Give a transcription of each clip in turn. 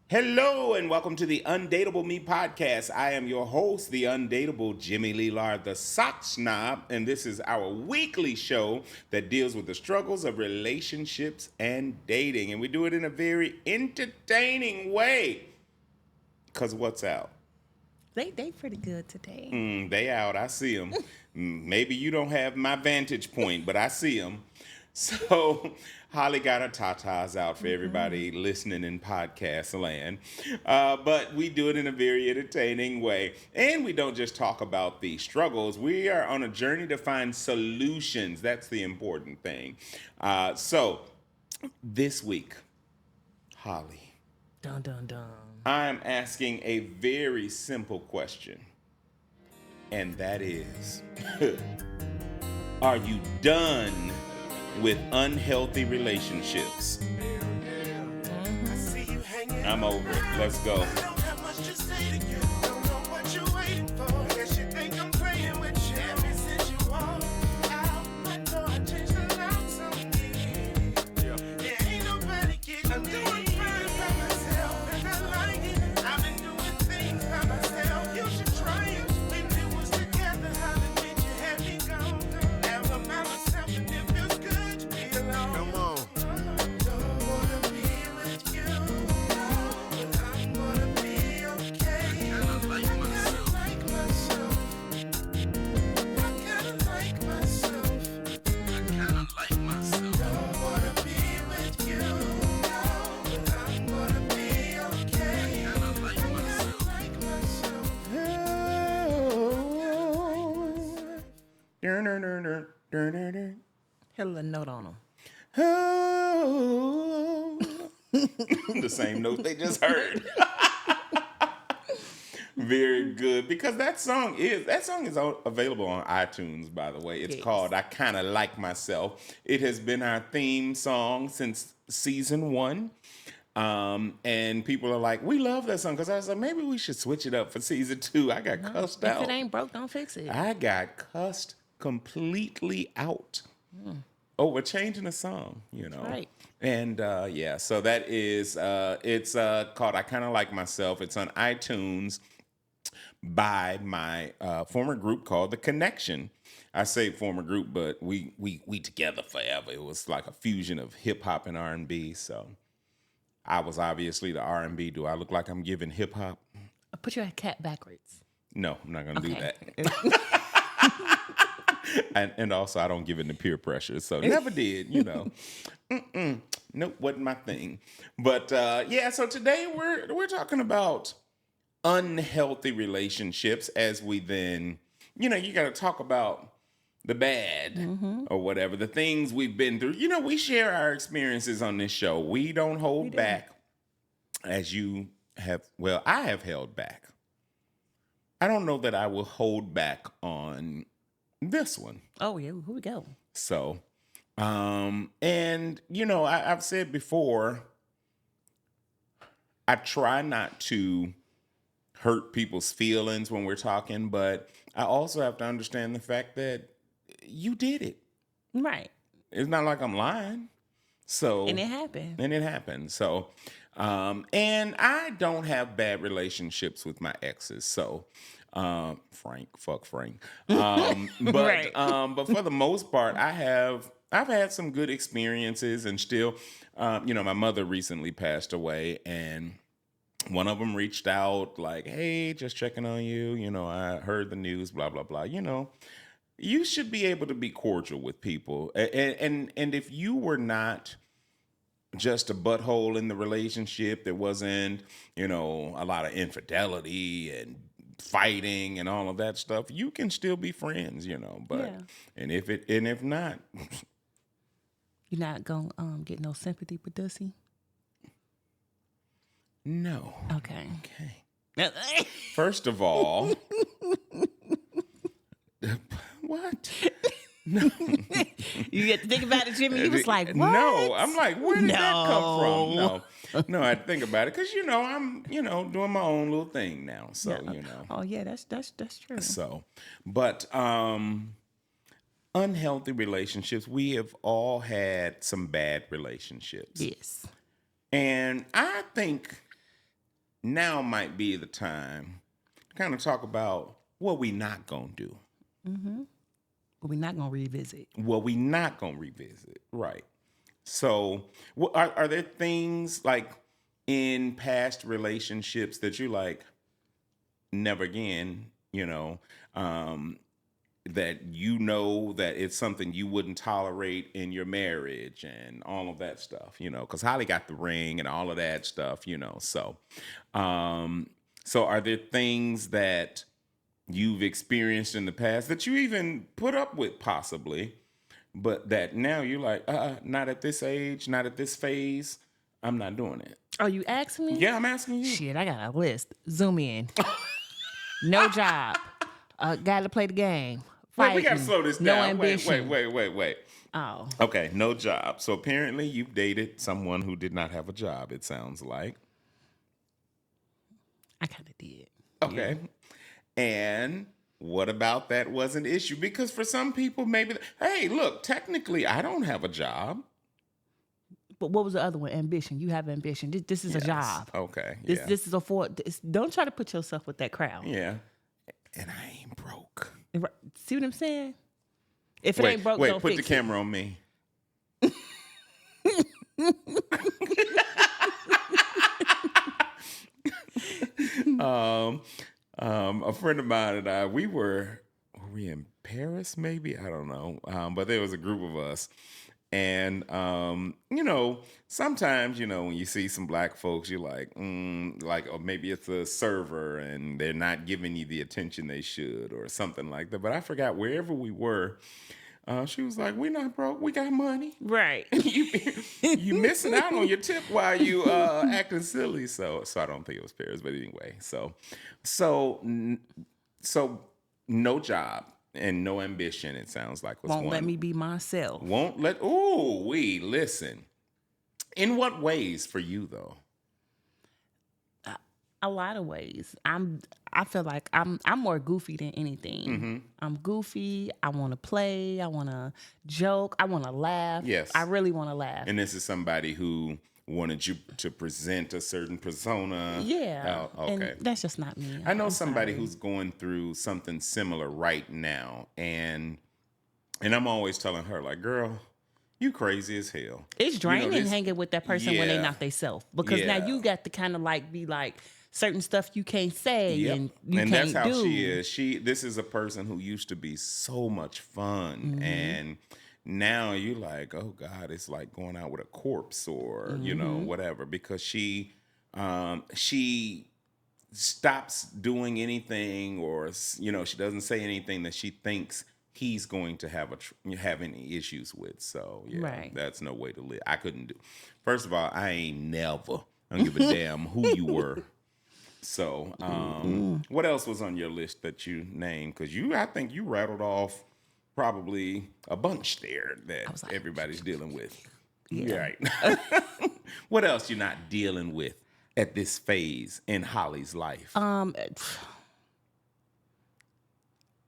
Hello and welcome to the UnDateable Me Podcast. I am your host, the undateable Jimmy Lee Lard, the sock snob, and this is our weekly show that deals with the struggles of relationships and dating. And we do it in a very entertaining way. Because what's out? They pretty good today. They out. I see them. Maybe you don't have my vantage point, but I see them. So Hollie got her tatas out for everybody listening in podcast land. But we do it in a very entertaining way. And we don't just talk about the struggles. We are on a journey to find solutions. That's the important thing. So this week, Hollie, Dun dun dun. I'm asking a very simple question. And that is, are you done with unhealthy relationships? I'm over it. Let's go. Had a little note on them. The same note they just heard. Very good, because that song is available on iTunes, by the way. It's called I Kinda Like Myself. It has been our theme song since season 1. And people are like, we love that song. Because I was like, maybe we should switch it up for season 2. I got cussed out. If it ain't broke, don't fix it. I got cussed completely out over changing the song, you know. Right. And so that is it's called I Kinda Like Myself. It's on iTunes by my former group called The Connection. I say former group, but we together forever. It was like a fusion of hip hop and R&B. So I was obviously the R&B. Do I look like I'm giving hip hop? Put your cat backwards. No, I'm not going to do Okay. that. And also, I don't give in to peer pressure, so never did, you know. Nope, wasn't my thing. But so today we're talking about unhealthy relationships, as we then, you got to talk about the bad or whatever, the things we've been through. You know, we share our experiences on this show. We don't hold back, as you have. Well, I have held back. I don't know that I will hold back on this one. Oh, yeah. Here we go. So, and I've said before, I try not to hurt people's feelings when we're talking, but I also have to understand the fact that you did it. Right. It's not like I'm lying. So, And it happened. So, and I don't have bad relationships with my exes. So, Frank. But Right. but for the most part, I've had some good experiences, and still, my mother recently passed away, and one of them reached out like, "Hey, just checking on you. I heard the news, blah blah blah. You should be able to be cordial with people, and if you were not just a butthole in the relationship, there wasn't, a lot of infidelity and fighting and all of that stuff, you can still be friends, but Yeah. and if not, You're not going to get no sympathy for Dussy? no. Okay. First of all, what? No. You get to think about it, Jimmy. You was like, what? No, I'm like, where did that come from? No. No, I think about it because I'm doing my own little thing now. So Oh, yeah, that's true. So, but unhealthy relationships. We have all had some bad relationships. Yes. And I think now might be the time to kind of talk about what we not gonna do. But we're not gonna revisit. What we not gonna revisit, right? So, are there things like in past relationships that you like never again? That that it's something you wouldn't tolerate in your marriage and all of that stuff. Because Holly got the ring and all of that stuff. So are there things that you've experienced in the past that you even put up with possibly, but that now you're like, not at this age, not at this phase, I'm not doing it. Are you asking me? Yeah, I'm asking you. Shit, I got a list. Zoom in. No job. Gotta play the game. Wait, we gotta slow this down. No ambition. Wait. Oh. Okay, no job. So apparently you've dated someone who did not have a job, it sounds like. I kind of did. Okay. Yeah. And what about that was an issue? Because for some people, maybe, hey, look, technically, I don't have a job. But what was the other one? Ambition. You have ambition. This is a job. Okay. This is don't try to put yourself with that crowd. Yeah. And I ain't broke. See what I'm saying? If it ain't broke, don't put fix the camera on me. A friend of mine and I, were we in Paris? Maybe, I don't know. But there was a group of us, and sometimes when you see some black folks, you're like, or maybe it's a server and they're not giving you the attention they should, or something like that. But I forgot wherever we were. She was like, "We're not broke. We got money." Right. you missing out on your tip while you acting silly. So I don't think it was Paris, but anyway. So no job and no ambition. It sounds like was won't one. let me be myself. Won't let. Ooh, we listen. In what ways for you though? A lot of ways. I feel like I'm more goofy than anything. Mm-hmm. I'm goofy. I want to play. I want to joke. I want to laugh. Yes. I really want to laugh. And this is somebody who wanted you to present a certain persona. Yeah. Okay. And that's just not me. I know somebody who's going through something similar right now, and I'm always telling her, like, girl, you crazy as hell. It's draining hanging with that person when they not they self, because now you got to kind of like be like certain stuff you can't say and you can't do. And that's how she is. This is a person who used to be so much fun, and now you like, oh God, it's like going out with a corpse or whatever, because she stops doing anything, or she doesn't say anything that she thinks he's going to have any issues with. So that's no way to live. I couldn't do. First of all, I ain't never. I don't give a damn who you were. So, what else was on your list that you named? Because I think you rattled off probably a bunch there that everybody's dealing with. Yeah. Right. What else you're not dealing with at this phase in Hollie's life?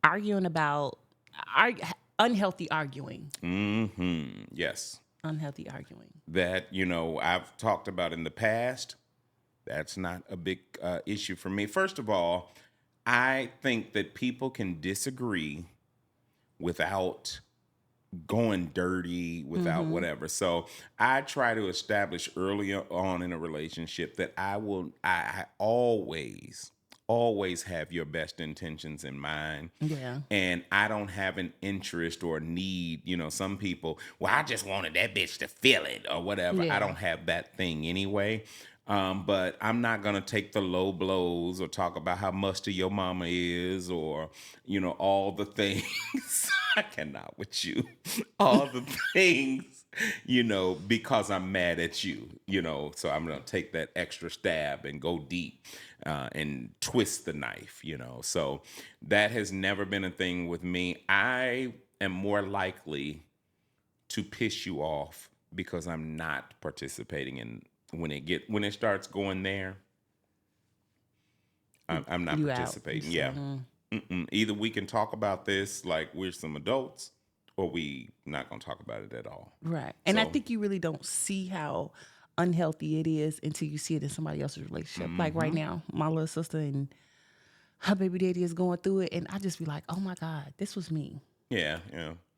Arguing about unhealthy arguing. Mm-hmm. Yes. Unhealthy arguing. That, I've talked about in the past. That's not a big issue for me. First of all, I think that people can disagree without going dirty, without whatever. So I try to establish early on in a relationship that I always have your best intentions in mind. Yeah. And I don't have an interest or need, some people, well, I just wanted that bitch to feel it or whatever. Yeah. I don't have that thing anyway. But I'm not going to take the low blows or talk about how musty your mama is or, all the things. I cannot with you. All the things, because I'm mad at you, So I'm going to take that extra stab and go deep and twist the knife, So that has never been a thing with me. I am more likely to piss you off because I'm not participating in. When it starts going there, I'm not participating. Yeah. Either we can talk about this like we're some adults, or we not gonna talk about it at all. Right. And I think you really don't see how unhealthy it is until you see it in somebody else's relationship. Like right now, my little sister and her baby daddy is going through it, and I just be like, oh my God, this was me. Yeah.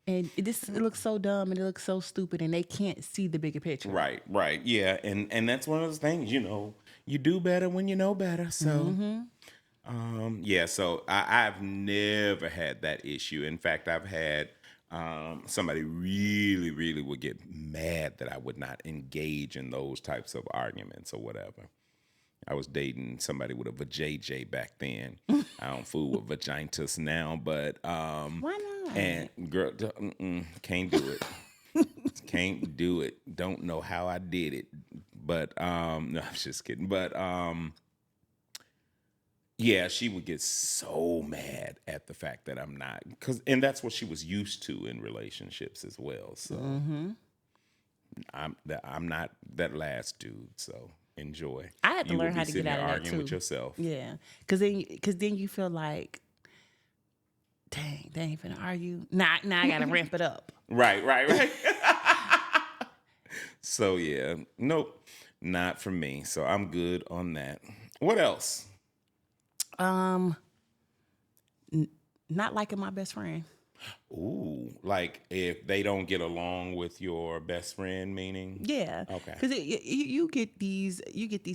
And it looks so dumb and it looks so stupid, and they can't see the bigger picture. Right. Yeah. And that's one of those things, you do better when you know better. So, so I've never had that issue. In fact, I've had somebody really, really would get mad that I would not engage in those types of arguments or whatever. I was dating somebody with a vajayjay back then. I don't fool with vaginas now, but why not? And girl, can't do it. Can't do it. Don't know how I did it, but no, I'm just kidding. But yeah, she would get so mad at the fact that I'm not, and that's what she was used to in relationships as well. So I'm not that last dude. So enjoy. I had to learn how to get out of that arguing too. With yourself. Yeah, because then you feel like, dang, they ain't finna argue. Now I gotta ramp it up. Right. So yeah, nope, not for me. So I'm good on that. What else? Not liking my best friend. Ooh, like if they don't get along with your best friend, meaning? Yeah. Okay. Because you get these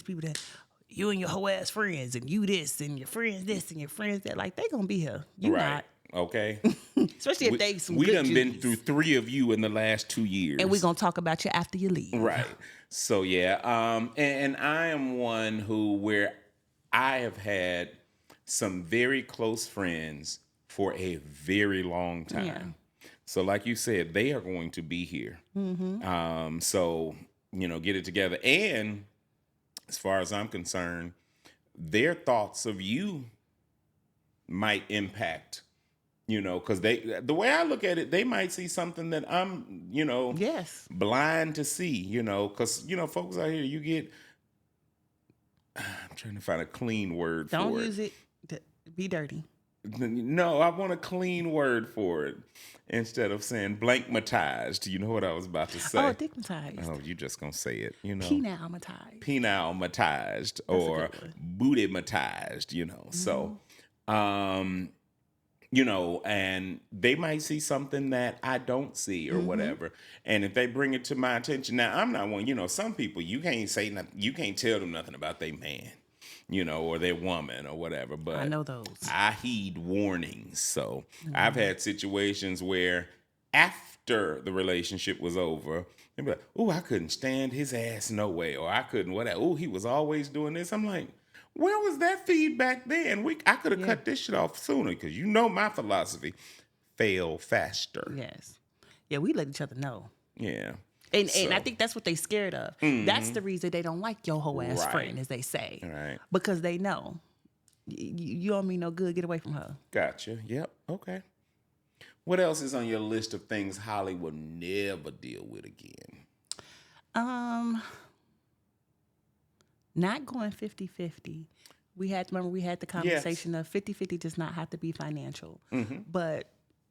people that you and your whole ass friends, and you this and your friends this and your friends that, like, they gonna be here. You not. Okay. Especially if they some we good done been Jews. through 3 of you in the last 2 years, and we gonna talk about you after you leave. Right. So yeah, and I am one where I have had some very close friends for a very long time. Yeah. So like you said, they are going to be here. So, get it together. And as far as I'm concerned, their thoughts of you might impact, because the way I look at it, they might see something that I'm, Yes. blind to see, because, folks out here, you get, I'm trying to find a clean word for it. Don't use it to be dirty. No, I want a clean word for it instead of saying blankmatized. You know what I was about to say? Oh, digmatized. Oh, you just gonna say it, Penalmatized. Penalmatized or bootymatized, So, and they might see something that I don't see or whatever. And if they bring it to my attention, now I'm not one, some people you can't say nothing, you can't tell them nothing about their man, or their woman or whatever. But I know those. I heed warnings. So I've had situations where after the relationship was over, they'd be like, "Oh, I couldn't stand his ass no way," or "I couldn't whatever. Oh, he was always doing this." I'm like, where was that feedback then? I could have cut this shit off sooner, because my philosophy: fail faster. Yes. Yeah, we let each other know. Yeah. And I think that's what they scared of. That's the reason they don't like your whole ass friend, as they say. Right. Because they know you don't mean no good. Get away from her. Gotcha. Yep. Okay. What else is on your list of things Hollie will never deal with again? Not going 50-50. We had the conversation of 50-50 does not have to be financial. But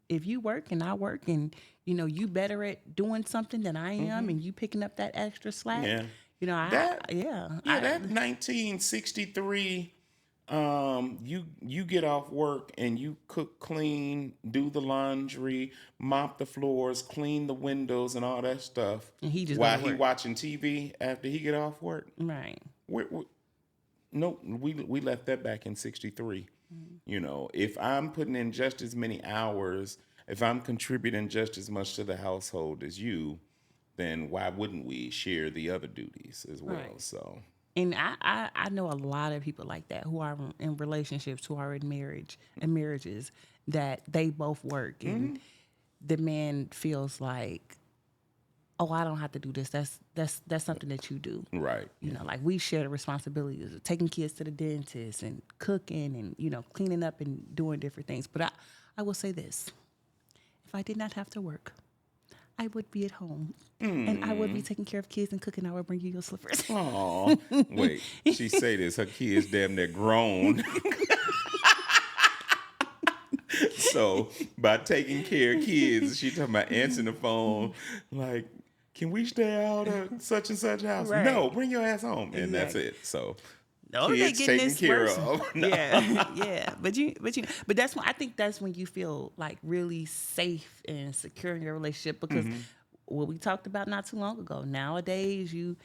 if you work and I work, and you better at doing something than I am, and you picking up that extra slack, that 1963, you get off work and you cook, clean, do the laundry, mop the floors, clean the windows, and all that stuff. And he just while he watching TV after he get off work. Right. Nope, we left that back in 63. If I'm putting in just as many hours, if I'm contributing just as much to the household as you, then why wouldn't we share the other duties as well? Right. So, and I know a lot of people like that who are in relationships, who are in marriages that they both work, and the man feels like, oh, I don't have to do this. That's something that you do. Right. Like we share the responsibilities of taking kids to the dentist and cooking and, cleaning up and doing different things. But I will say this. If I did not have to work, I would be at home and I would be taking care of kids and cooking. I would bring you your slippers. Aw. Wait, she say this. Her kids damn near grown. So by taking care of kids, she talking about answering the phone like, can we stay out at such and such house? Right. No, bring your ass home. And Exactly. that's it. So No, they kids getting taken this care person. of. No. Yeah, yeah. But that's when I think that's when you feel like really safe and secure in your relationship, because what we talked about not too long ago. Nowadays, you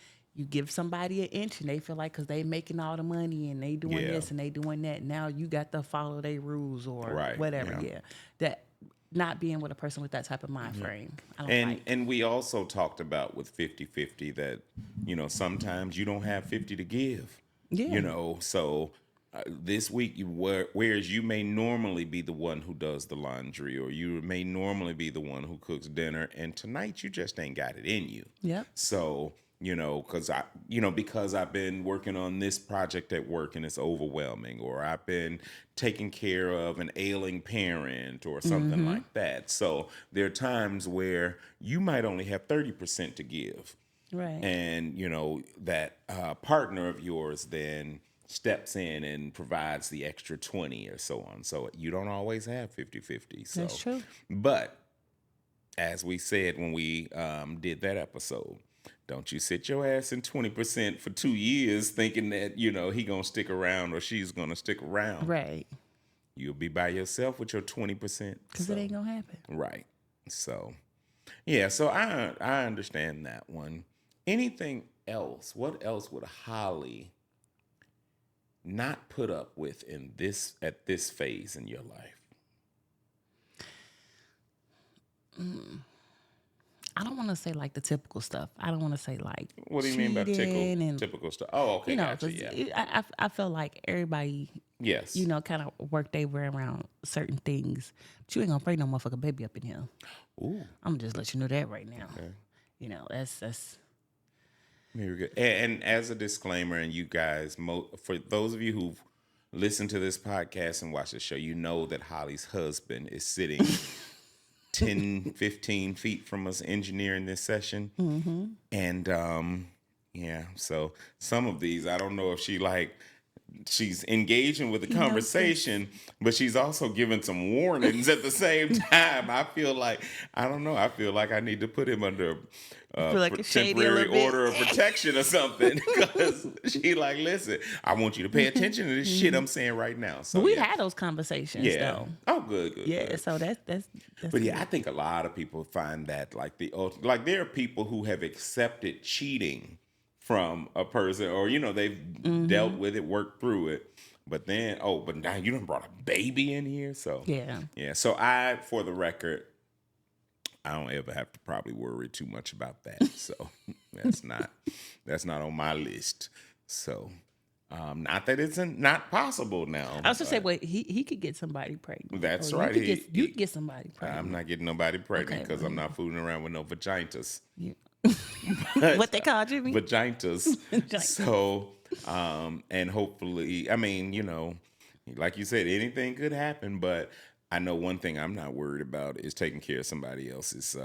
give somebody an inch and they feel like because they making all the money and they doing this and they doing that. Now you got to follow their rules or whatever. Yeah, that not being with a person with that type of mind frame. I don't like. And we also talked about with 50-50 that, you know, sometimes you don't have 50 to give. Yeah. You know, so this week, whereas you may normally be the one who does the laundry, or you may normally be the one who cooks dinner, and tonight you just ain't got it in you. Yep. So, you know, because I've been working on this project at work and it's overwhelming, or I've been taking care of an ailing parent or something like that. So there are times where you might only have 30% to give. Right. And, you know, that partner of yours then steps in and provides the extra 20 or so on. So you don't always have 50-50. So. That's true. But as we said when we did that episode, don't you sit your ass in 20% for 2 years thinking that, you know, he going to stick around or she's going to stick around. Right. You'll be by yourself with your 20%. Because it ain't going to happen. Right. So, yeah, so I understand that one. Anything else? What else would Hollie not put up with at this phase in your life? I don't want to say like the typical stuff. I don't want to say like What do you mean by cheating typical stuff? Oh, okay, you know, gotcha, 'cause yeah. I feel like everybody, Yes. you know, kind of work their way around certain things. But you ain't gonna bring no motherfucking baby up in here. Ooh. I'm gonna just let you know that right now. Okay. You know, that's. Very good. And as a disclaimer, and you guys, for those of you who've listened to this podcast and watched the show, you know that Hollie's husband is sitting 10, 15 feet from us engineering this session. Mm-hmm. And yeah, so some of these, I don't know if she's engaging with the conversation, but she's also giving some warnings at the same time. I feel like I need to put him under like temporary order of protection or something, because she like, listen, I want you to pay attention to this shit I'm saying right now. So we had those conversations though. Oh, good. Yeah, good. so that's But yeah, I think a lot of people find that like there are people who have accepted cheating from a person, or, you know, they've dealt with it, worked through it. But then, but now you done brought a baby in here. So yeah. So for the record, I don't ever have to probably worry too much about that. So that's not on my list. So not that it's not possible now. I was gonna say, wait, he could get somebody pregnant. That's or right. You could get somebody pregnant. I'm not getting nobody pregnant because I'm not fooling around with no vaginas. Yeah. What they call Jimmy? Vaginas. So, and hopefully, I mean, you know, like you said, anything could happen, but I know one thing I'm not worried about is taking care of somebody else's,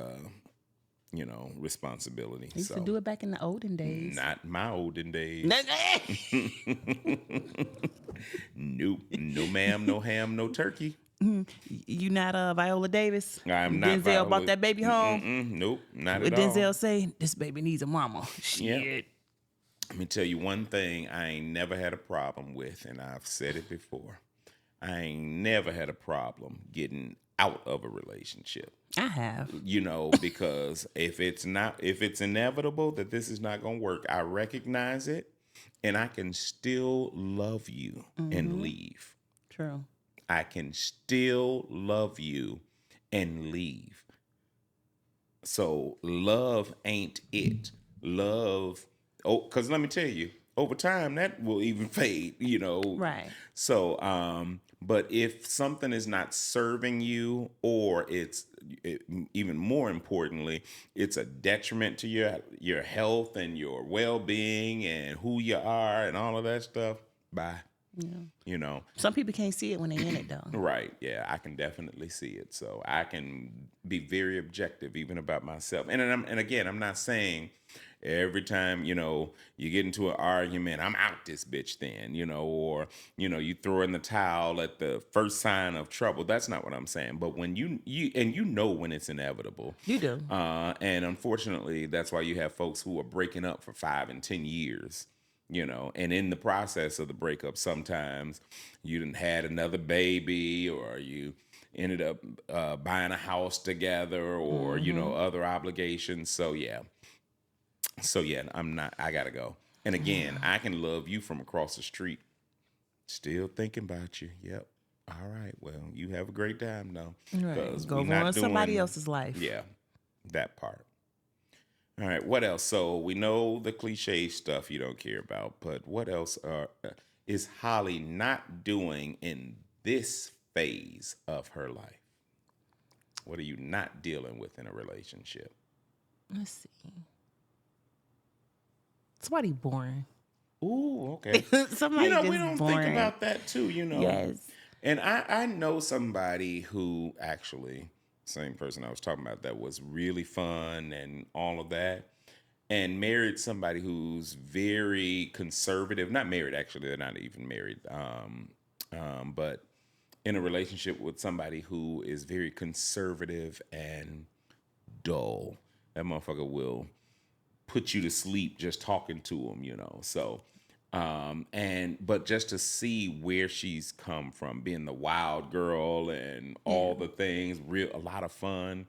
you know, responsibility. Used to do it back in the olden days. Not my olden days. Nope. No ma'am, no ham, no turkey. You not Viola Davis? I'm not. Denzel brought that baby home. Nope, not What at all. Denzel say? This baby needs a mama. Shit. Yeah. Let me tell you one thing I ain't never had a problem with, and I've said it before. I ain't never had a problem getting out of a relationship. I have. You know, because if it's inevitable that this is not going to work, I recognize it, and I can still love you and leave. True. I can still love you and leave. So love ain't it. Love, because let me tell you, over time that will even fade, you know. Right. So, but if something is not serving you, or even more importantly, it's a detriment to your health and your well-being and who you are and all of that stuff, bye. Yeah. Some people can't see it when they're in it, though. Right. Yeah, I can definitely see it. So I can be very objective even about myself. And again, I'm not saying every time, you get into an argument, I'm out this bitch then, or, you throw in the towel at the first sign of trouble. That's not what I'm saying. But when you know when it's inevitable. You do. And unfortunately, that's why you have folks who are breaking up for 5 and 10 years. And in the process of the breakup, sometimes you done had another baby, or you ended up buying a house together, or other obligations. So yeah, I gotta go. And again, I can love you from across the street. Still thinking about you. Yep. All right. Well, you have a great time though. Right. Go ruin somebody else's life. Yeah, that part. All right, what else? So we know the cliche stuff you don't care about, but what else is Hollie not doing in this phase of her life? What are you not dealing with in a relationship? Let's see. Somebody boring. Ooh, okay. Somebody just we don't boring. think about that too, Yes. And I know somebody who actually, same person I was talking about, that was really fun and all of that, and married somebody who's very conservative. Not married, actually, they're not even married, but in a relationship with somebody who is very conservative and dull. That motherfucker will put you to sleep just talking to him, So, but just to see where she's come from, being the wild girl and all the things, a lot of fun.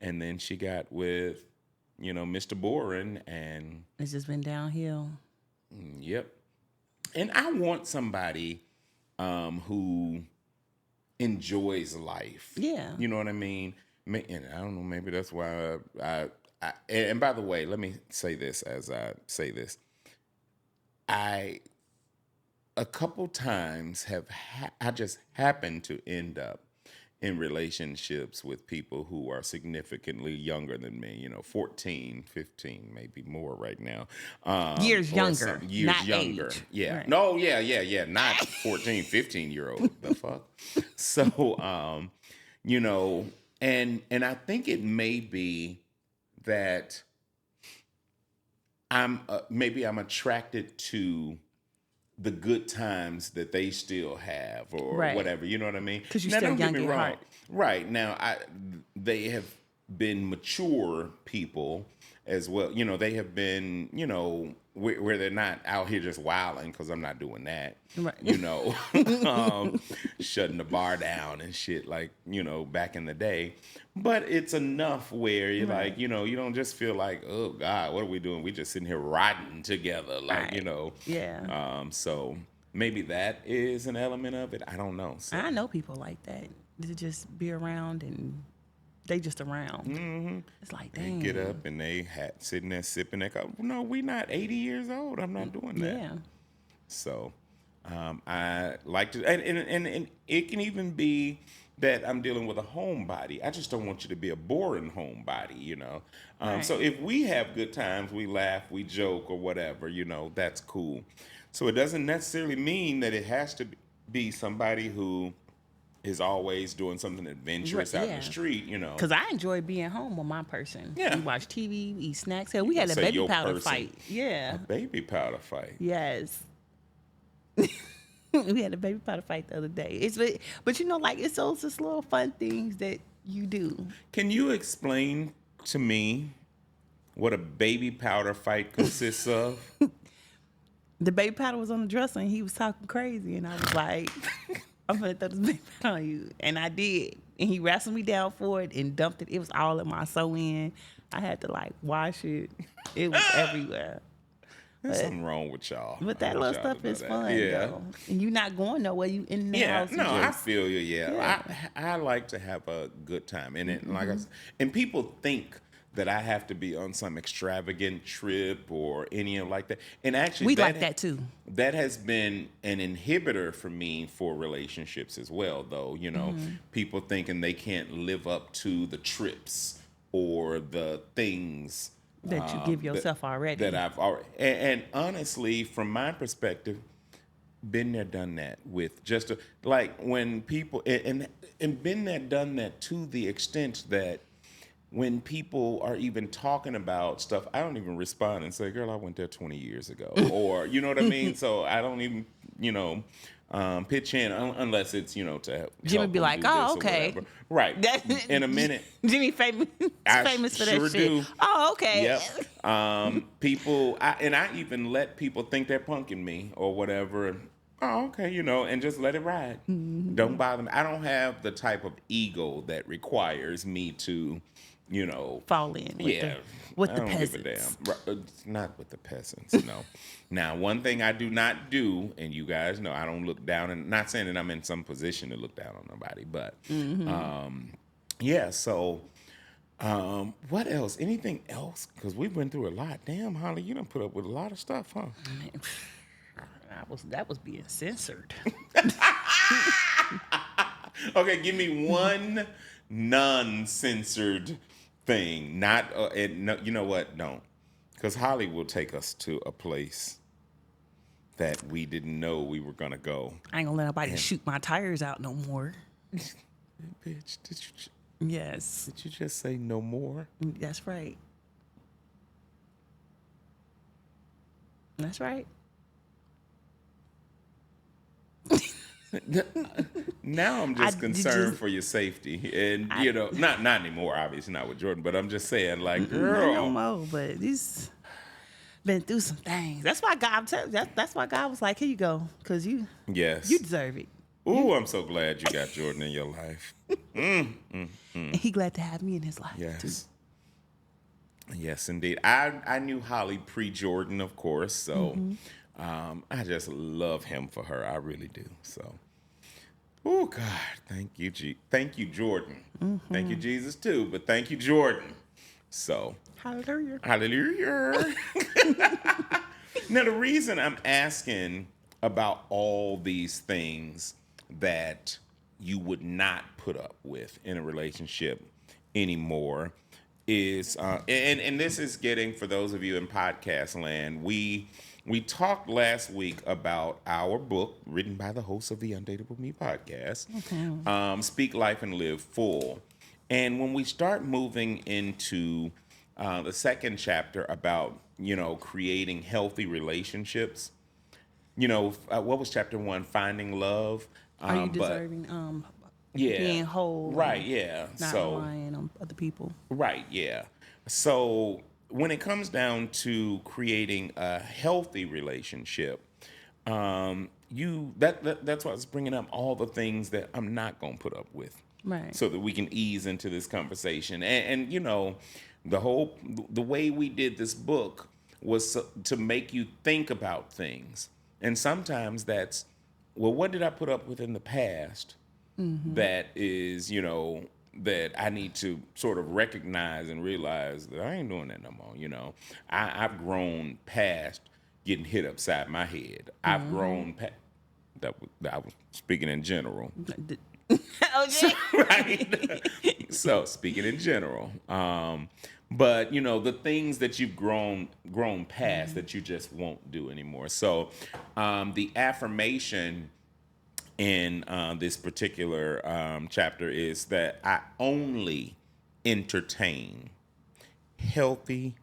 And then she got with, Mr. Boring, and it's just been downhill. Yep. And I want somebody who enjoys life. Yeah. You know what I mean? And I don't know, maybe that's why and by the way, let me say this as I say this. I a couple times I just happened to end up in relationships with people who are significantly younger than me, 14, 15, maybe more right now. Years younger. Years not younger. Age. Yeah. Right. No, yeah. Not 14, 15-year-old. The fuck? So, and I think it may be that I'm attracted to the good times that they still have, or whatever, you know what I mean? Because you're still young at heart. Right now, they have been mature people as well. They have been, where they're not out here just wilding, because I'm not doing that. Right. Shutting the bar down and shit, like, back in the day. But it's enough where you're like, you don't just feel like, oh God, what are we doing? We just sitting here riding together, like, Yeah. So maybe that is an element of it. I don't know. So. I know people like that. They just be around and they just around. Mm-hmm. It's like, dang. They get up and they sitting there sipping their cup. No, we not 80 years old. I'm not doing that. Yeah. So I like to, and it can even be that I'm dealing with a homebody. I just don't want you to be a boring homebody, Right. So if we have good times, we laugh, we joke, or whatever, that's cool. So it doesn't necessarily mean that it has to be somebody who is always doing something adventurous out in the street, Because I enjoy being home with my person. Yeah. We watch TV, we eat snacks. Hell, we had a baby powder fight. Yeah. A baby powder fight. Yes. We had a baby powder fight the other day. But it's those just little fun things that you do. Can you explain to me what a baby powder fight consists of? The baby powder was on the dresser and he was talking crazy, and I was like, I'm gonna throw this baby powder on you. And I did. And he wrestled me down for it and dumped it. It was all in my sew-in. I had to wash it. It was everywhere. There's something wrong with y'all. But that little stuff is fun, though. And you're not going nowhere. You in the house. No, I feel you. Yeah. I like to have a good time, and and people think that I have to be on some extravagant trip or any like that. And actually, we like that too. That has been an inhibitor for me for relationships as well, though. People thinking they can't live up to the trips or the things that you give yourself already. That I've already. And honestly, from my perspective, been there, done that with just like when people and been there, done that to the extent that when people are even talking about stuff, I don't even respond and say, "Girl, I went there 20 years ago," or you know what I mean. So I don't even pitch in unless it's to Jimmy help be them like, do "Oh, this or okay." whatever. Right. In a minute. Jimmy famous I famous for sure that shit. do. Oh, okay. Yep. People, I even let people think they're punking me or whatever. Oh, okay, and just let it ride. Don't bother me. I don't have the type of ego that requires me to, Fall in with yeah. with I the don't peasants. give a damn. Not with the peasants, no. Now, one thing I do not do, and you guys know, I don't look down, and not saying that I'm in some position to look down on nobody, but yeah. So. What else? Anything else? Because we've been through a lot. Damn, Holly, you done put up with a lot of stuff, huh? That was being censored. Okay, give me one non-censored thing. Not, no, you know what? Don't. Because Holly will take us to a place that we didn't know we were going to go. I ain't gonna let nobody shoot my tires out no more. Bitch, Yes. did you just say no more? That's right. That's right. Now I'm just concerned for your safety, and not anymore. Obviously, not with Jordan, but I'm just saying, like, girl, Not no more. But these been through some things. That's why God. That's why God was like, "Here you go, because you yes, you deserve it." Ooh, I'm so glad you got Jordan in your life. And he glad to have me in his life. Yes. Too. Yes, indeed. I knew Holly pre-Jordan, of course, so I just love him for her. I really do. So, oh God, thank you, thank you, Jordan. Thank you, Jesus, too, but thank you, Jordan. So, Hallelujah. hallelujah. Now, the reason I'm asking about all these things that you would not put up with in a relationship anymore is and this is getting, for those of you in podcast land, we talked last week about our book written by the host of the UnDateable Me Podcast, Speak Life and Live Full. And when we start moving into the second chapter about creating healthy relationships, what was chapter 1? Finding love. Are you deserving? Being whole. Right. Yeah. Not relying on other people. Right. Yeah. So when it comes down to creating a healthy relationship, that's why I was bringing up all the things that I'm not gonna put up with, right? So that we can ease into this conversation. And the way we did this book was to make you think about things, and sometimes that's, well, what did I put up with in the past that is, that I need to sort of recognize and realize that I ain't doing that no more. I've grown past getting hit upside my head. I've grown past, I was speaking in general. Okay. Right. So speaking in general. But the things that you've grown past that you just won't do anymore. So the affirmation in this particular chapter is that I only entertain healthy,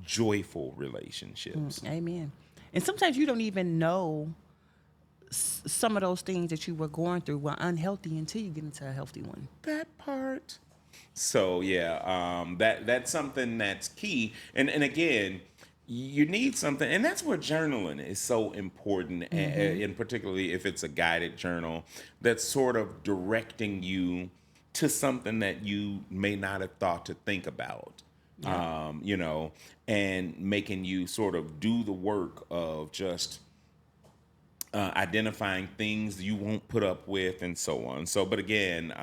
joyful relationships. Amen. And sometimes you don't even know some of those things that you were going through were unhealthy until you get into a healthy one. That part. So yeah, that's something that's key. And again, you need something, and that's where journaling is so important, and particularly if it's a guided journal that's sort of directing you to something that you may not have thought to think about, and making you sort of do the work of just identifying things you won't put up with and so on. So, but again,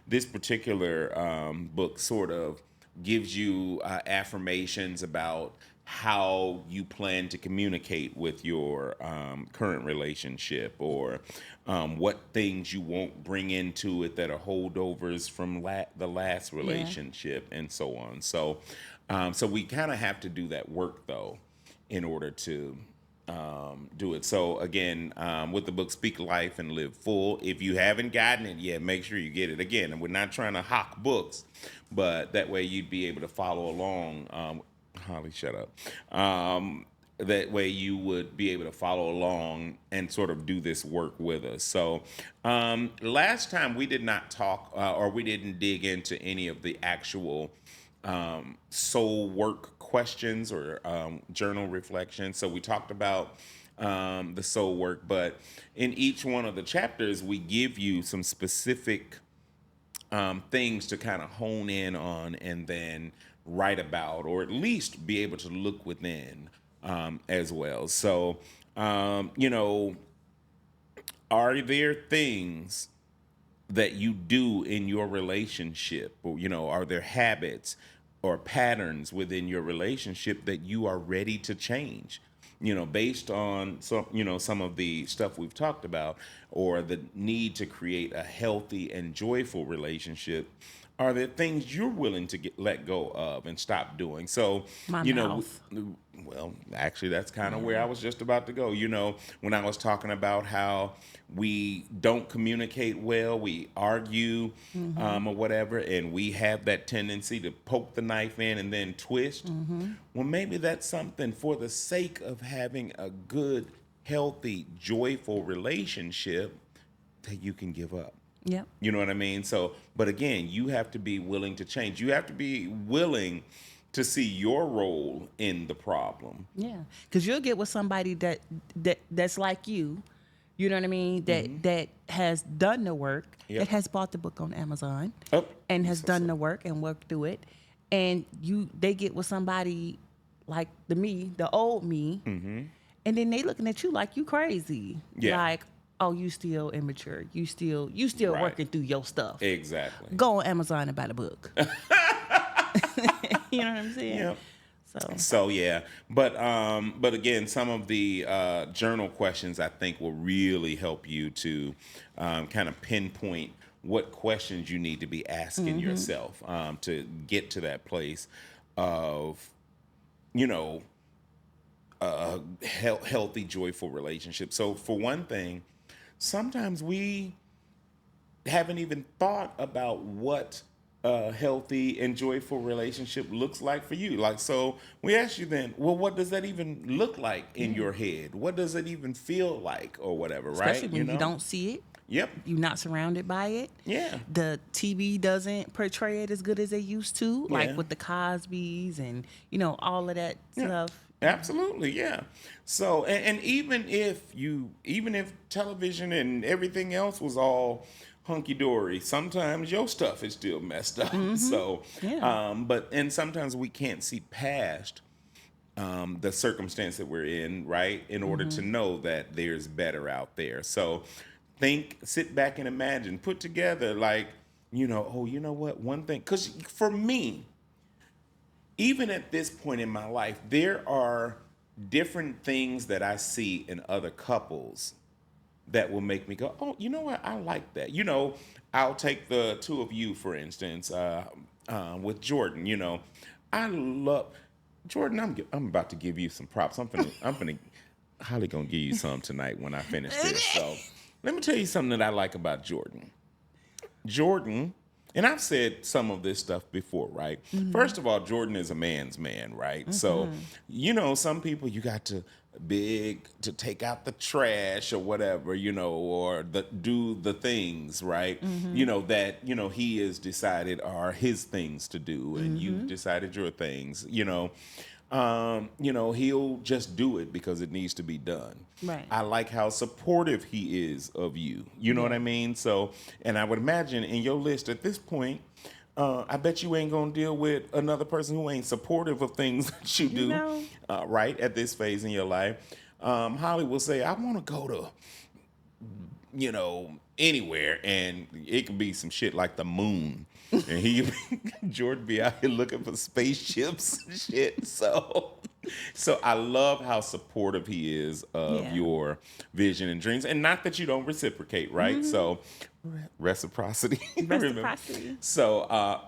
this particular book sort of gives you affirmations about how you plan to communicate with your current relationship, or what things you won't bring into it that are holdovers from the last relationship, and so on. So, so we kind of have to do that work, though, in order to do it. So again, with the book Speak Life and Live Full, if you haven't gotten it yet, make sure you get it. Again, and we're not trying to hawk books, but that way you'd be able to follow along. Holly, shut up. That way you would be able to follow along and sort of do this work with us. So last time we did not talk or we didn't dig into any of the actual soul work questions or journal reflections. So we talked about the soul work, but in each one of the chapters, we give you some specific things to kind of hone in on and then write about, or at least be able to look within as well. So, are there things that you do in your relationship, or are there habits or patterns within your relationship that you are ready to change, based on some of the stuff we've talked about, or the need to create a healthy and joyful relationship? Are there things you're willing to let go of and stop doing? So, My mouth. Well, actually, that's kind of where I was just about to go. When I was talking about how we don't communicate well, we argue or whatever, and we have that tendency to poke the knife in and then twist. Well, maybe that's something for the sake of having a good, healthy, joyful relationship that you can give up. Yep. You know what I mean? So, but again, you have to be willing to change. You have to be willing to see your role in the problem. Yeah, because you'll get with somebody that's like you. You know what I mean? That has done the work. Yep. That has bought the book on Amazon. Oh, and has done the work and worked through it. And they get with somebody like the old me, and then they looking at you like you crazy. Yeah. Like, oh, you still immature. You still Right. working through your stuff. Exactly. Go on Amazon and buy the book. You know what I'm saying? Yep. So yeah, but again, some of the journal questions I think will really help you to kind of pinpoint what questions you need to be asking yourself to get to that place of a healthy, joyful relationship. So for one thing, sometimes we haven't even thought about what a healthy and joyful relationship looks like for you. Like, so we ask you then, well, what does that even look like in your head? What does it even feel like, or whatever, especially right? when you don't see it. Yep. You're not surrounded by it. Yeah. The TV doesn't portray it as good as they used to, Yeah. like with the Cosbys and all of that stuff. Absolutely, yeah. So, and even if television and everything else was all hunky dory, sometimes your stuff is still messed up. So, and sometimes we can't see past the circumstance that we're in, right? In order to know that there's better out there. So, sit back and imagine, put together like, oh, you know what? One thing, because for me, even at this point in my life, there are different things that I see in other couples that will make me go, oh, you know what? I like that. I'll take the two of you, for instance, with Jordan. I love Jordan. I'm about to give you some props. I'm finna Holly gonna give you some tonight when I finish this. So let me tell you something that I like about Jordan. And I've said some of this stuff before, right? First of all, Jordan is a man's man, right? So, some people you got to take out the trash or whatever, or do the things, right? That, he has decided are his things to do, and you've decided your things, he'll just do it because it needs to be done. Right. I like how supportive he is of you. You know what I mean? So, and I would imagine in your list at this point, I bet you ain't going to deal with another person who ain't supportive of things that you do, right, at this phase in your life. Holly will say, I want to go to, anywhere, and it could be some shit like the moon. And Jordan be out here looking for spaceships and shit. So I love how supportive he is of your vision and dreams. And not that you don't reciprocate, right? So reciprocity. Reciprocity. So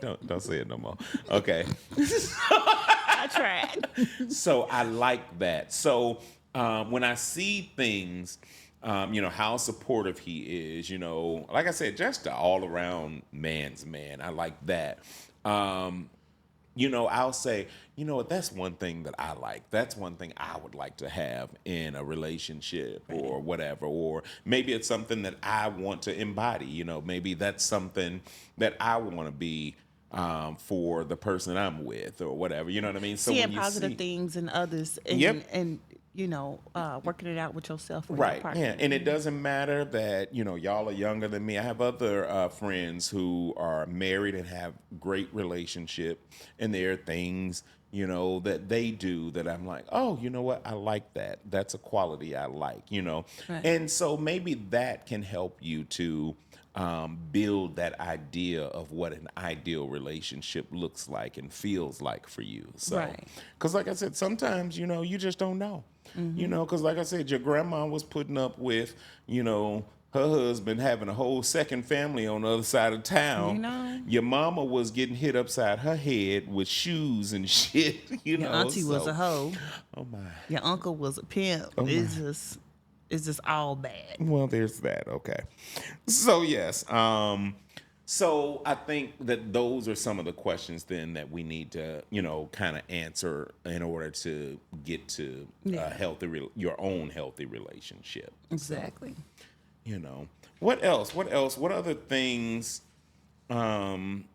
don't say it no more. Okay. I I tried. So I like that. So when I see things, how supportive he is, like I said, just an all around man's man. I like that. I'll say, that's one thing that I like. That's one thing I would like to have in a relationship or whatever. Or maybe it's something that I want to embody. Maybe that's something that I want to be for the person I'm with or whatever. You know what I mean? So Seeing when you positive things in others and working it out with yourself or your partner. Yeah, and it doesn't matter that y'all are younger than me. I have other friends who are married and have great relationship, and there are things that they do that I'm like, oh, you know what, I like that. That's a quality I like. Right. And so maybe that can help you to build that idea of what an ideal relationship looks like and feels like for you. So, because like I said, sometimes you just don't know. Because like I said, your grandma was putting up with, her husband having a whole second family on the other side of town. Your mama was getting hit upside her head with shoes and shit. Your auntie was a hoe. Oh my. Your uncle was a pimp. Oh it's just all bad. Well, there's that. Okay. So yes. So I think that those are some of the questions then that we need to, kind of answer in order to get to your own healthy relationship. Exactly. So, what else? What other things? When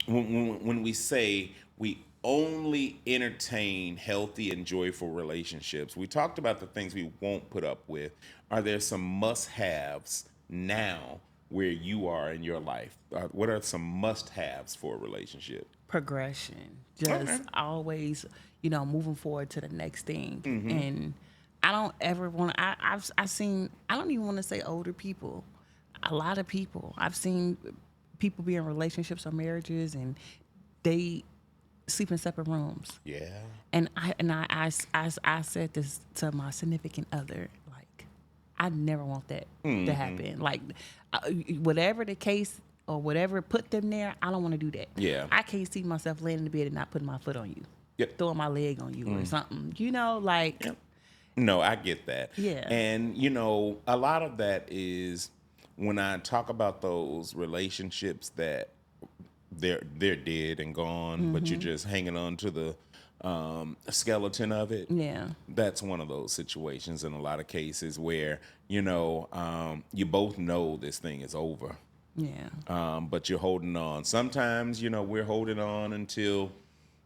we say we only entertain healthy and joyful relationships, we talked about the things we won't put up with. Are there some must-haves now where you are in your life? What are some must-haves for a relationship? Progression. Just always, moving forward to the next thing. And I don't ever want to, I've seen, I don't even want to say older people. A lot of people. I've seen people be in relationships or marriages and they sleep in separate rooms. Yeah. And I said this to my significant other, like, I never want that to happen. Like, whatever the case or whatever put them there, I don't want to do that. Yeah. I can't see myself laying in the bed and not putting my foot on you. Yep. Throwing my leg on you or something. Like. Yep. No, I get that. Yeah. And, a lot of that is when I talk about those relationships that they're dead and gone, but you're just hanging on to the skeleton of it. Yeah. That's one of those situations in a lot of cases where, you both know this thing is over. Yeah. But you're holding on. Sometimes, we're holding on until,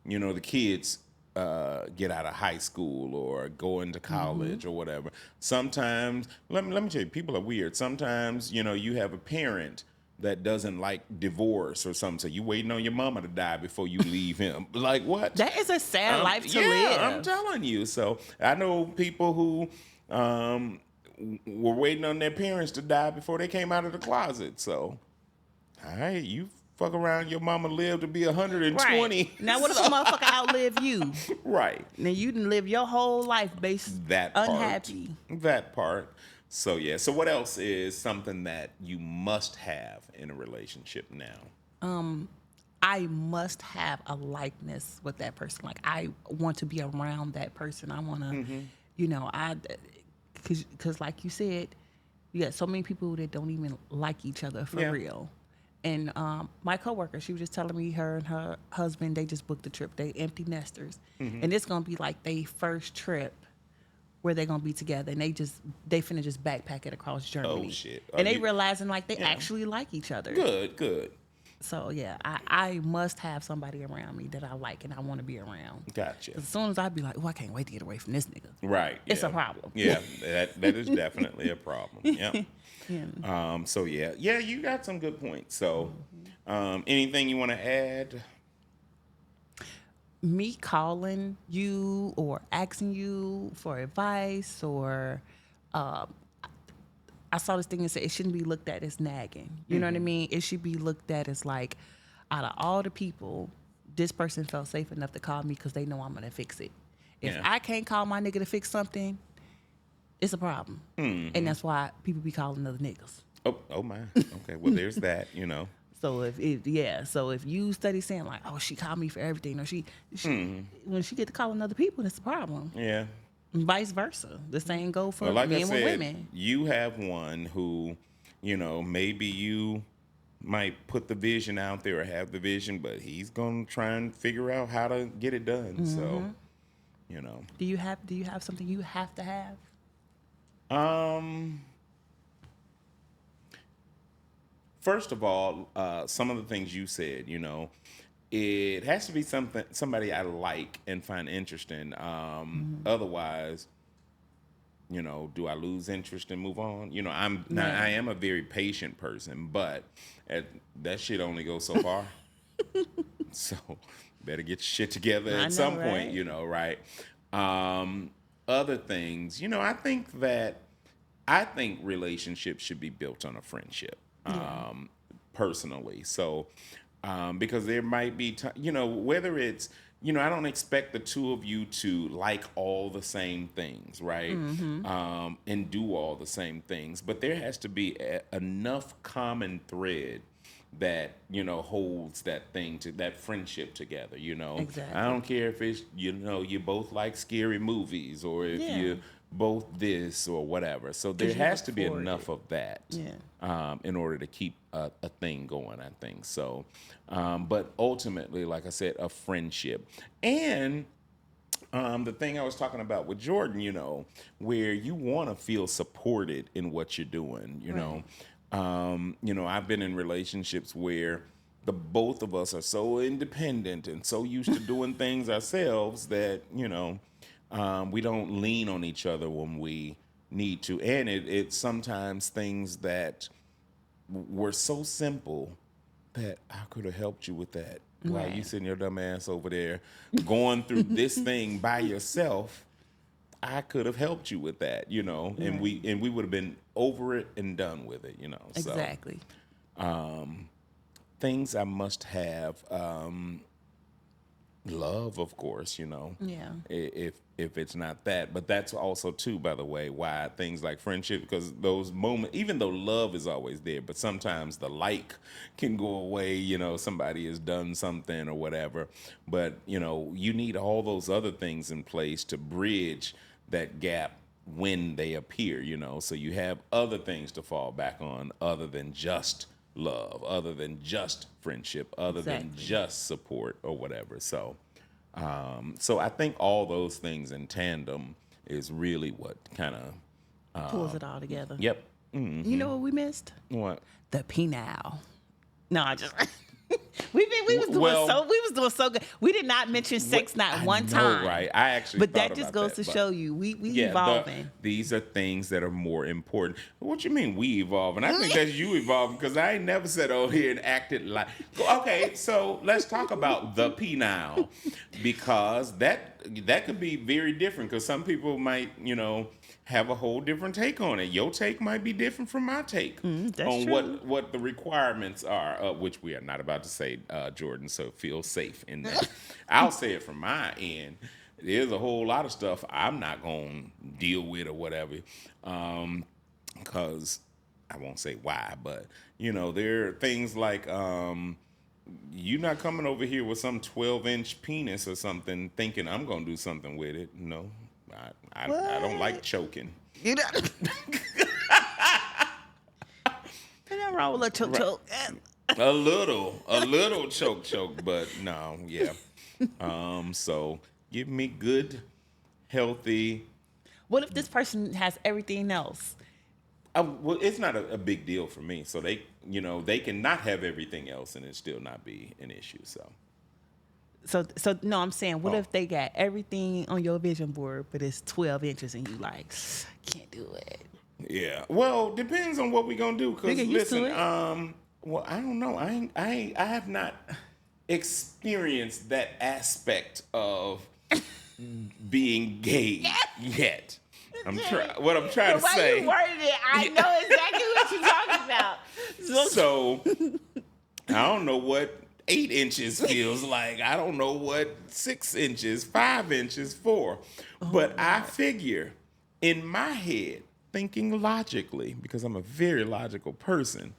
the kids get out of high school or go into college or whatever. Sometimes, let me tell you, people are weird. Sometimes, you have a parent that doesn't like divorce or something. So you waiting on your mama to die before you leave him. Like what? That is a sad life to live. I'm telling you. So I know people who were waiting on their parents to die before they came out of the closet. So, all right, you fuck around, your mama lived to be 120. Right. Now what if a motherfucker outlive you? Right. Now you didn't live your whole life based that part, unhappy. That part. So yeah. So what else is something that you must have in a relationship now? I must have a likeness with that person. Like I want to be around that person. I want to, because like you said, you got so many people that don't even like each other for real. And my coworker, she was just telling me her and her husband, they just booked a trip. They empty nesters. And it's going to be like their first trip where they're going to be together. And they finna just backpack it across Germany. Oh, shit. And they realizing like they actually like each other. Good. So, yeah, I must have somebody around me that I like and I want to be around. Gotcha. As soon as I be like, oh, I can't wait to get away from this nigga. Right. It's a problem. Yeah, that is definitely a problem. Yeah. Yeah. So, yeah, you got some good points. So, anything you want to add? Me calling you or asking you for advice or I saw this thing and said it shouldn't be looked at as nagging. You know what I mean? It should be looked at as like, out of all the people, this person felt safe enough to call me because they know I'm going to fix it. If I can't call my nigga to fix something, it's a problem. And that's why people be calling other niggas. Oh my. Okay, well, there's that, So if you study saying like, oh, she called me for everything, or she when she get to calling other people, that's a problem. Yeah. And vice versa. The same go for Well, like I men with said, women. you have one who, maybe you might put the vision out there or have the vision, but he's gonna try and figure out how to get it done. So, Do you have something you have to have? First of all, some of the things you said, it has to be somebody I like and find interesting. Otherwise, do I lose interest and move on? I am a very patient person, but that shit only goes so far. So better get your shit together at some point, right? Other things, I think relationships should be built on a friendship, personally. So, because there might be, whether it's, I don't expect the two of you to like all the same things, right? And do all the same things, but there has to be enough common thread that holds that friendship together. Exactly. I don't care if it's you both like scary movies, or if you both this or whatever. So there has to be enough of that in order to keep a thing going, I think. So but ultimately, like I said, a friendship. And the thing I was talking about with Jordan, where you want to feel supported in what you're doing, I've been in relationships where the both of us are so independent and so used to doing things ourselves that, we don't lean on each other when we need to. And it's sometimes things that were so simple that I could have helped you with that. While you sitting your dumb ass over there going through this thing by yourself, I could have helped you with that, and we would have been over it and done with it, So, exactly. Things I must have, love, of course, Yeah. If it's not that, but that's also too, by the way, why things like friendship, because those moments, even though love is always there, but sometimes the like can go away, somebody has done something or whatever, but you need all those other things in place to bridge that gap when they appear, so you have other things to fall back on other than just love, other than just friendship, other than just support or whatever. So I think all those things in tandem is really what kind of pulls it all together. Yep. Mm-hmm. You know what we missed? What? The penile. No, I just we was doing so good. We did not mention sex not one time. Right? I actually, but that just goes to show you we evolving. These are things that are more important. What you mean we evolving? I think that's you evolving, because I ain't never sat over here and acted like. Okay, so let's talk about the penile, because that could be very different. Because some people might have a whole different take on it. Your take might be different from my take on true. what the requirements are, which we are not about to say, Jordan, so feel safe in that. I'll say it from my end. There's a whole lot of stuff I'm not going to deal with or whatever, because I won't say why, but, there are things like you're not coming over here with some 12-inch penis or something thinking I'm going to do something with it. No. I don't like choking. You know, nothing wrong with a choke. A little choke, but no, yeah. So give me good, healthy. What if this person has everything else? Well, it's not a big deal for me. So they can not have everything else and it still not be an issue. So no, I'm saying, what if they got everything on your vision board, but it's 12 inches and you like, can't do it? Yeah. Well, depends on what we gonna do. Cause listen, well, I don't know. I have not experienced that aspect of being gay yet. What I'm trying to say. The way you worded it, I know exactly what you're talking about. So I don't know what 8 inches feels like. I don't know what 6 inches, 5 inches, 4. But I figure in my head, thinking logically, because I'm a very logical person,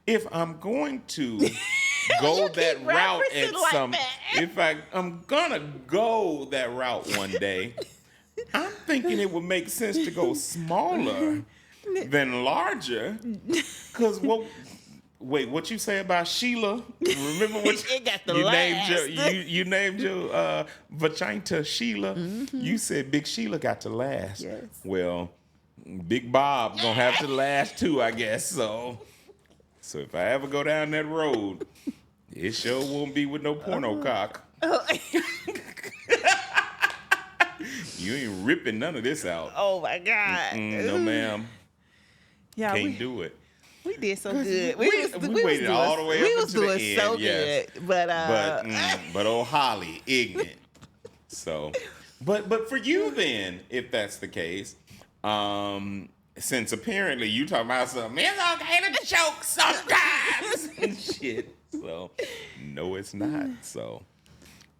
if I'm going to go that route at some, if I'm gonna go that route one day, I'm thinking it would make sense to go smaller than larger. Cause what you say about Sheila? Remember what It got the you last. you named your vagina Sheila? You said Big Sheila got to last. Yes. Well, Big Bob gonna have to last too, I guess. So if I ever go down that road, it sure won't be with no porno cock. You ain't ripping none of this out. Oh my God. No, ma'am. Yeah, Can't do it. we did so good. We waited all the way up to the end. We was doing so yes. good. But old Hollie, ignorant. So, but for you then, if that's the case, since apparently you talking about something, it's okay to choke sometimes and shit. So, no, it's not. So,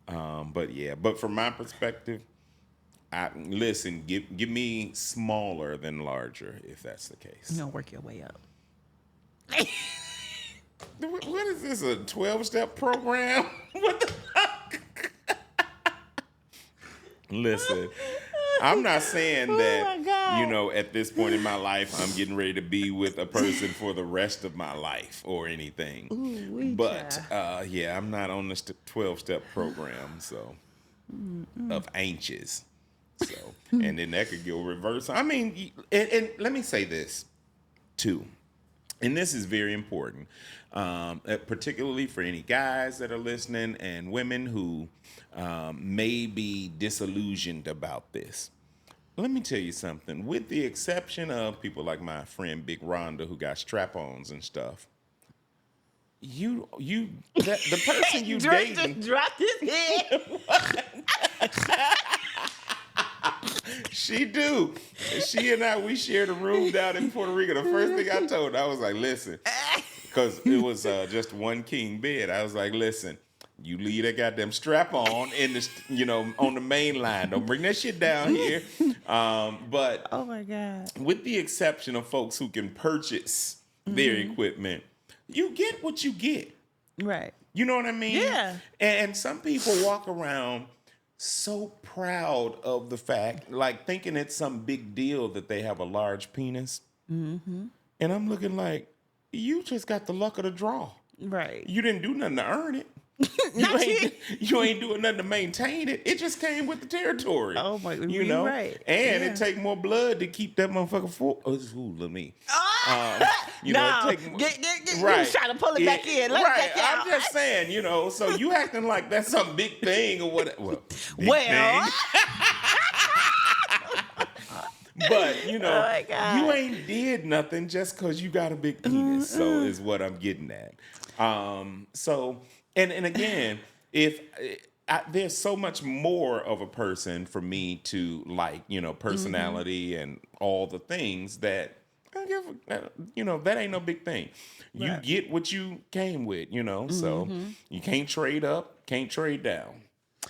but from my perspective, listen, give me smaller than larger if that's the case. you gonna work your way up. What is this, a 12-step program? What the fuck? Listen, I'm not saying that, at this point in my life, I'm getting ready to be with a person for the rest of my life or anything. I'm not on this 12-step program, so, of inches. So, and then that could go reverse. I mean, and let me say this, too. And this is very important, particularly for any guys that are listening and women who may be disillusioned about this. Let me tell you something. With the exception of people like my friend Big Rhonda, who got strap-ons and stuff, the person you Drake dating, just dropped his head. she do. She and I, we shared a room down in Puerto Rico. The first thing I told her, I was like, listen, because it was just one king bed. I was like, listen, you leave that goddamn strap on in the, on the main line. Don't bring that shit down here. But Oh my God. with the exception of folks who can purchase their equipment, you get what you get. Right. You know what I mean? Yeah. And some people walk around so proud of the fact, like thinking it's some big deal that they have a large penis. Mm-hmm. And I'm looking like, you just got the luck of the draw. Right. You didn't do nothing to earn it. You ain't doing nothing to maintain it. It just came with the territory. Oh my, you know, right? And it take more blood to keep that motherfucker full. Oh, look me. No, it take get right. You trying to pull it back in. Let it back out. I'm just saying, so you acting like that's some big thing or whatever. Well, thing. But you ain't did nothing just because you got a big penis. So is what I'm getting at. And again, if there's so much more of a person for me to like, personality and all the things that I give, that ain't no big thing. Right. You get what you came with, so you can't trade up, can't trade down.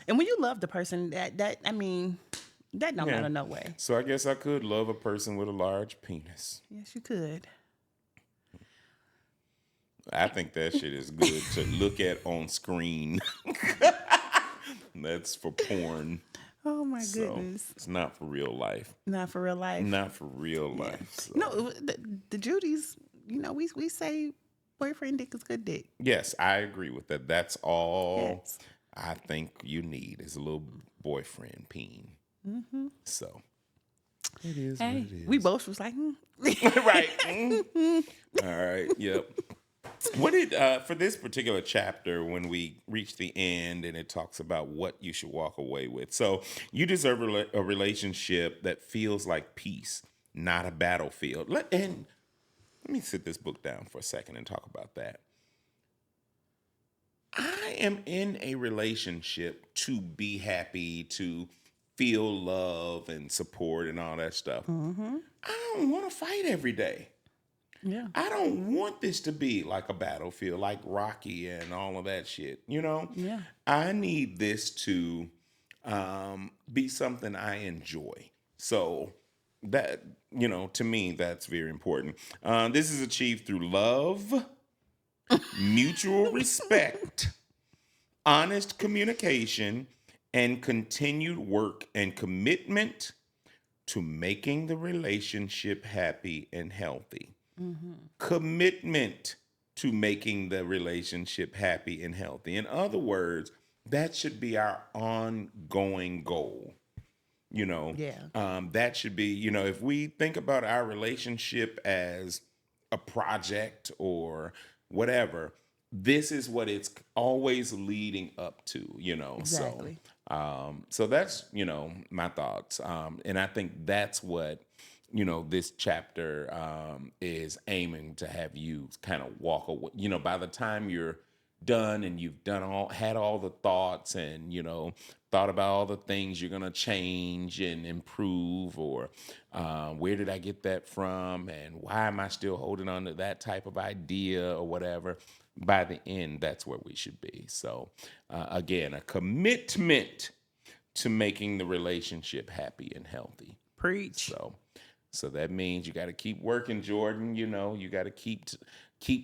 And when you love the person, that don't matter no way. So I guess I could love a person with a large penis. Yes, you could. I think that shit is good to look at on screen. That's for porn. Oh my goodness. It's not for real life. Not for real life. Not for real life. So. No, the Judys, we say boyfriend dick is good dick. Yes, I agree with that. That's all I think you need is a little boyfriend peen. Mm-hmm. So it is what it is. We both was like, right. All right. Yep. What did for this particular chapter, when we reach the end and it talks about what you should walk away with? So you deserve a relationship that feels like peace, not a battlefield. Let me sit this book down for a second and talk about that. I am in a relationship to be happy, to feel love and support and all that stuff. Mm-hmm. I don't want to fight every day. Yeah. I don't want this to be like a battlefield, like Rocky and all of that shit, Yeah. I need this to be something I enjoy. So that, to me, that's very important. This is achieved through love, mutual respect, honest communication, and continued work and commitment to making the relationship happy and healthy. Commitment to making the relationship happy and healthy. In other words, that should be our ongoing goal. That should be, if we think about our relationship as a project or whatever, this is what it's always leading up to, Exactly. So that's, my thoughts. And I think that's what, this chapter is aiming to have you kind of walk away. By the time you're done and you've had all the thoughts and, thought about all the things you're going to change and improve, or where did I get that from? And why am I still holding on to that type of idea or whatever? By the end, that's where we should be. So again, a commitment to making the relationship happy and healthy. Preach. So that means you got to keep working, Jordan. You got to keep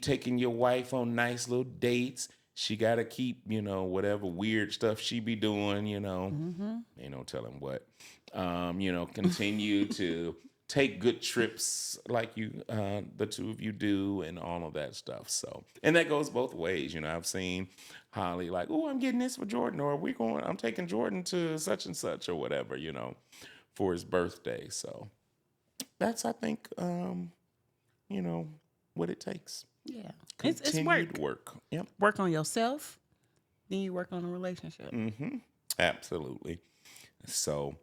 taking your wife on nice little dates. She got to keep, whatever weird stuff she be doing, Ain't no telling what. Continue to take good trips like the two of you do, and all of that stuff. So, and that goes both ways. I've seen Holly like, oh, I'm getting this for Jordan, or I'm taking Jordan to such and such or whatever, for his birthday. So that's, I think, what it takes. Yeah. Continued work. Yep. Work on yourself, then you work on a relationship. Absolutely. So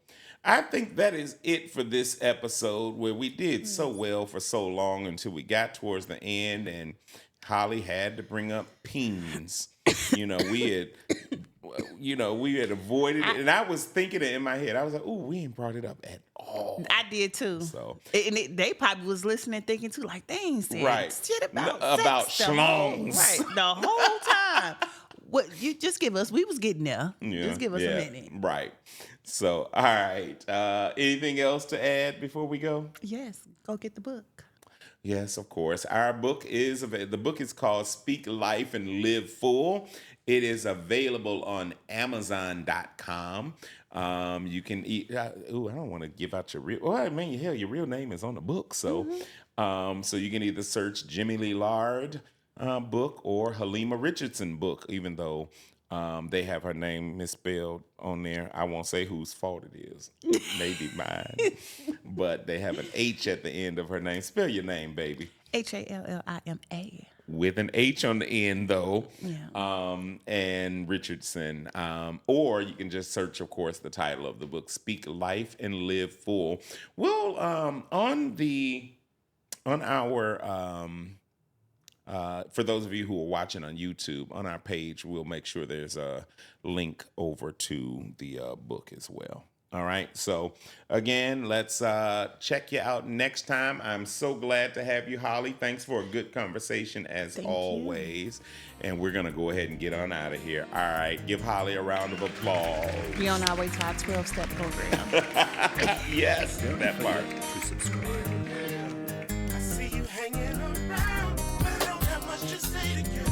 I think that is it for this episode, where we did so well for so long until we got towards the end and Holly had to bring up peens. We had avoided it. And I was thinking it in my head. I was like, oh, we ain't brought it up at all. I did too. So they probably was listening, thinking too, like, they ain't saying shit about sex schlongs. Right. The whole time. What you just give us, we was getting there. Yeah, just give us a minute. Right. So, all right. Anything else to add before we go? Yes. Go get the book. Yes, of course. The book is called Speak Life and Live Full. It is available on Amazon.com. You can eat. I don't want to give out your real. Well, I mean, hell, your real name is on the book. So, so you can either search Jimmy Lee Lard book or Halima Richardson book. Even though they have her name misspelled on there, I won't say whose fault it is. Maybe mine, but they have an H at the end of her name. Spell your name, baby. Hallima. With an H on the end, though. Yeah. And Richardson. Or you can just search, of course, the title of the book, Speak Life and Live Full. Well, on our for those of you who are watching on YouTube, on our page, we'll make sure there's a link over to the book as well. All right. So again, let's check you out next time. I'm so glad to have you, Holly. Thanks for a good conversation as always. And we're going to go ahead and get on out of here. All right. Give Holly a round of applause. We on our way to our 12-step program. Yes, that part. To subscribe. I see you hanging around, but I don't have much to say to you.